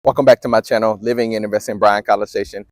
Welcome back to my channel, Living and Investing in Bryan College Station.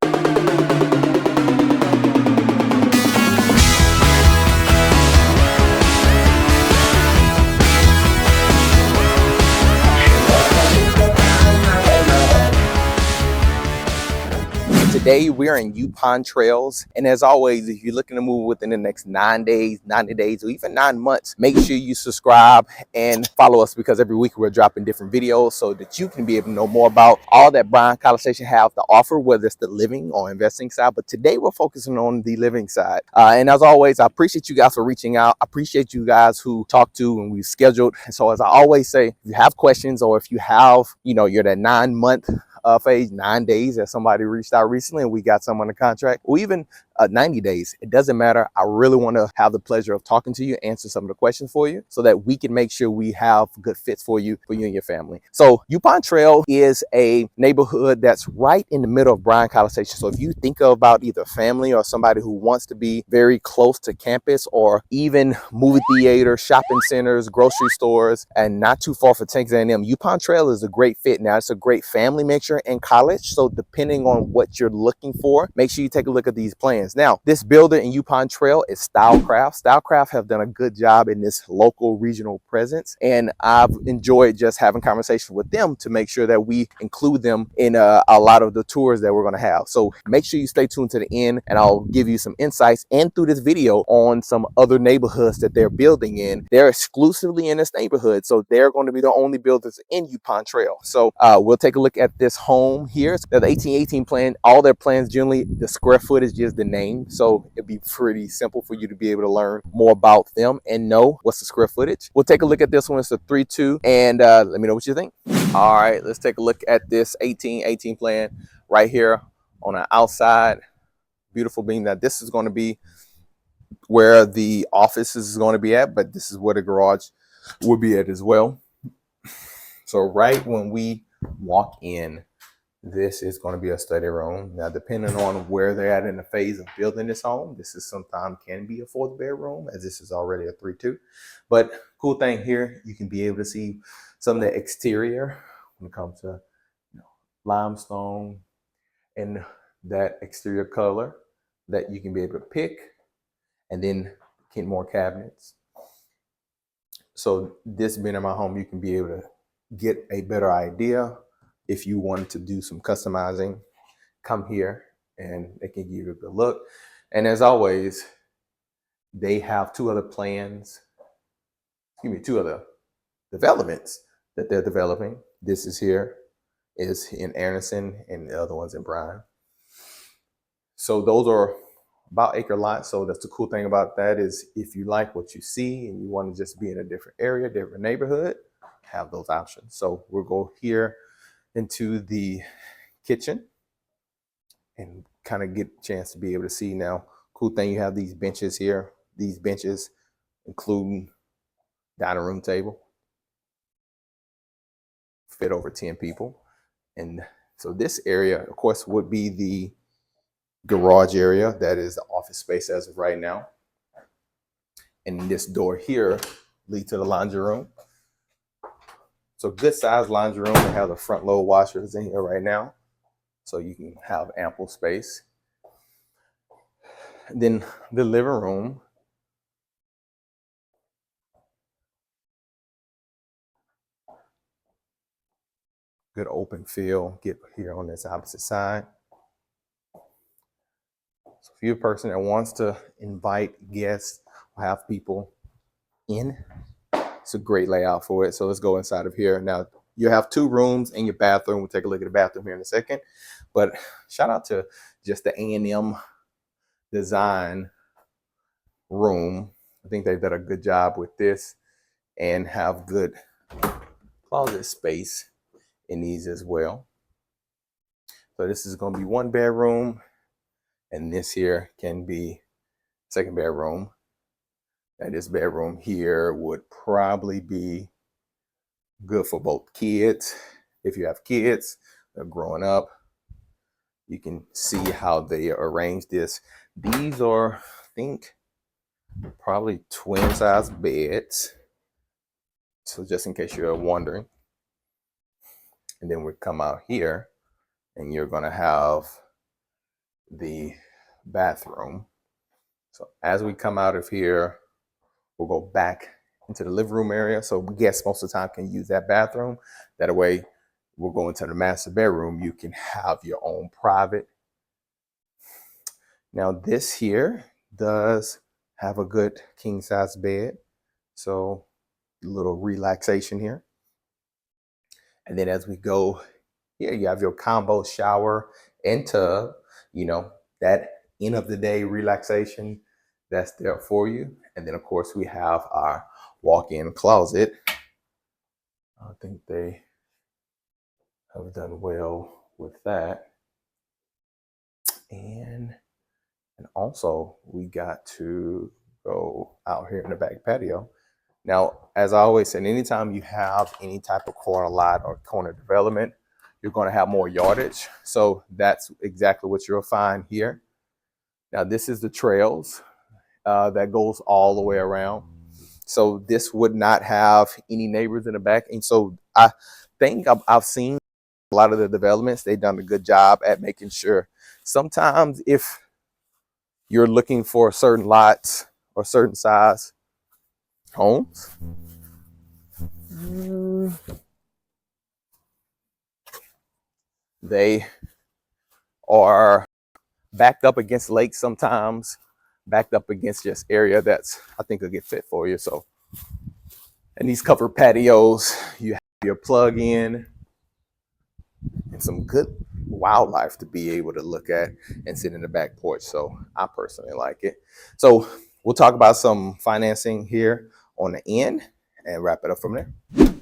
Today we're in Yukon Trails, and as always, if you're looking to move within the next 9 days, 90 days, or even 9 months, make sure you subscribe and follow us, because every week we're dropping different videos so that you can be able to know more about all that Bryan College Station have to offer, whether it's the living or investing side. But today we're focusing on the living side. And as always, I appreciate you guys for reaching out. I appreciate you guys who talked to and we've scheduled. And so as I always say, if you have questions, or if you have, you're that 9-month phase, 9 days that somebody reached out recently and we got someone under contract, or even 90 days, it doesn't matter. I really want to have the pleasure of talking to you, answer some of the questions for you, so that we can make sure we have good fits for you and your family. So Yaupon Trail is a neighborhood that's right in the middle of Bryan College Station. So if you think about either family or somebody who wants to be very close to campus, or even movie theater, shopping centers, grocery stores, and not too far from Texas A&M, Yaupon Trail is a great fit. Now, it's a great family mixture in college, so depending on what you're looking for, make sure you take a look at these plans. Now, this building in Yaupon Trail is Stylecraft. Stylecraft have done a good job in this local regional presence, and I've enjoyed just having conversations with them to make sure that we include them in a lot of the tours that we're going to have. So make sure you stay tuned to the end, and I'll give you some insights and through this video on some other neighborhoods that they're building in. They're exclusively in this neighborhood, so they're going to be the only builders in Yaupon Trail. So we'll take a look at this home here. So the 1818 plan, all their plans, generally the square footage is the name, so it'd be pretty simple for you to be able to learn more about them and know what's the square footage. We'll take a look at this one. It's a 3-2, and let me know what you think. All right, let's take a look at this 1818 plan right here on the outside. Beautiful being that this is going to be where the office is going to be at, but this is where the garage will be at as well. So right when we walk in, this is going to be a study room. Now, depending on where they're at in the phase of building this home, this is sometimes can be a 4th bedroom, as this is already a 3-2. But cool thing here, you can be able to see some of the exterior when it comes to limestone and that exterior color that you can be able to pick, and then get more cabinets. So this being in my home, you can be able to get a better idea. If you wanted to do some customizing, come here and they can give you a good look. And as always, they have 2 other plans, 2 other developments that they're developing. This is here is in Anderson, and the other one's in Bryan. So those are about acre lots. So that's the cool thing about that, is if you like what you see and you want to just be in a different area, different neighborhood, have those options. So we'll go here into the kitchen and kind of get a chance to be able to see. Now, cool thing, you have these benches here. These benches include dining room table, fit over 10 people. And so this area, of course, would be the garage area. That is the office space as of right now. And this door here leads to the laundry room. So good sized laundry room. They have the front load washers in here right now, so you can have ample space. Then the living room. Good open feel. Get here on this opposite side. So if you're a person that wants to invite guests or have people in, it's a great layout for it. So let's go inside of here. Now, you have 2 rooms and your bathroom. We'll take a look at the bathroom here in a second. But shout out to just the A&M design room. I think they've done a good job with this and have good closet space in these as well. So this is going to be 1 bedroom, and this here can be 2nd bedroom. And this bedroom here would probably be good for both kids. If you have kids, they're growing up, you can see how they arrange this. These are, I think, probably twin size beds. So just in case you're wondering. And then we come out here and you're gonna have the bathroom. So as we come out of here, we'll go back into the living room area. So guests most of the time can use that bathroom. That way we'll go into the master bedroom. You can have your own private. Now this here does have a good king size bed. So a little relaxation here. And then as we go here, you have your combo shower and tub, you know, that end of the day relaxation that's there for you. And then of course we have our walk-in closet. I think they have done well with that. And also we got to go out here in the back patio. Now, as I always said, anytime you have any type of corner lot or corner development, you're going to have more yardage. So that's exactly what you'll find here. Now, this is the trails that goes all the way around. So this would not have any neighbors in the back. And so I think I've seen a lot of the developments, they've done a good job at making sure. Sometimes if you're looking for certain lots or certain size homes, they are backed up against lakes sometimes, backed up against just area that's, I think, a good fit for you. So, and these covered patios, you have your plug in and some good wildlife to be able to look at and sit in the back porch. So I personally like it. So we'll talk about some financing here on the end and wrap it up from there.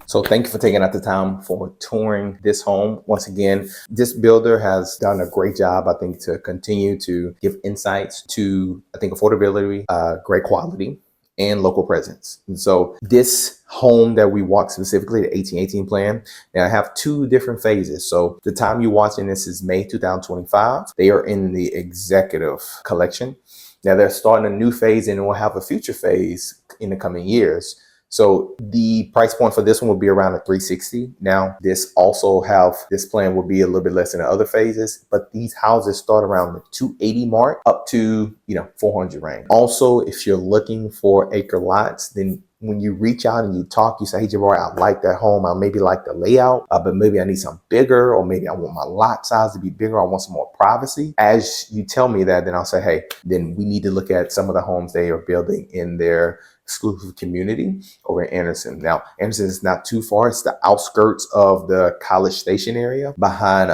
So thank you for taking out the time for touring this home. Once again, this builder has done a great job, I think, to continue to give insights to, I think, affordability, great quality, and local presence. And so this home that we walked specifically, the 1818 plan, now I have two different phases. So the time you're watching this is May 2025. They are in the executive collection. Now they're starting a new phase and we'll have a future phase in the coming years. So the price point for this one will be around a 360. Now this plan will be a little bit less than the other phases, but these houses start around the 280 mark up to 400 range. Also, if you're looking for acre lots, then when you reach out and you talk, you say, hey, Jabari, I like that home. I maybe like the layout, but maybe I need something bigger, or maybe I want my lot size to be bigger. I want some more privacy. As you tell me that, then I'll say, hey, then we need to look at some of the homes they are building in their exclusive community over in Anderson. Now, Anderson is not too far. It's the outskirts of the College Station area behind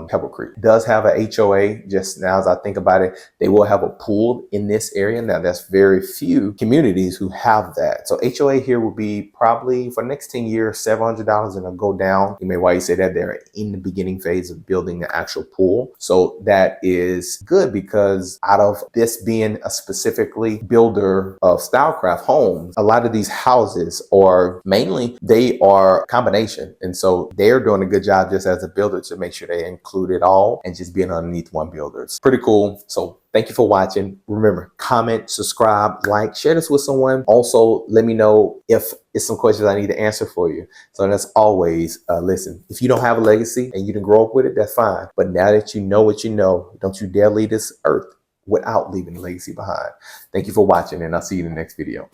Pebble Creek. It does have a HOA. Just now as I think about it, they will have a pool in this area. Now, that's very few communities who have that. So HOA here will be probably for the next 10 years, $700, and it'll go down. You may why you say that they're in the beginning phase of building the actual pool. So that is good because out of this being a specifically builder of Stylecraft home, a lot of these houses are they are a combination. And so they're doing a good job just as a builder to make sure they include it all and just being underneath one builder. It's pretty cool. So thank you for watching. Remember, comment, subscribe, like, share this with someone. Also, let me know if it's some questions I need to answer for you. So as always, listen, if you don't have a legacy and you didn't grow up with it, that's fine. But now that you know what you know, don't you dare leave this earth without leaving a legacy behind. Thank you for watching, and I'll see you in the next video.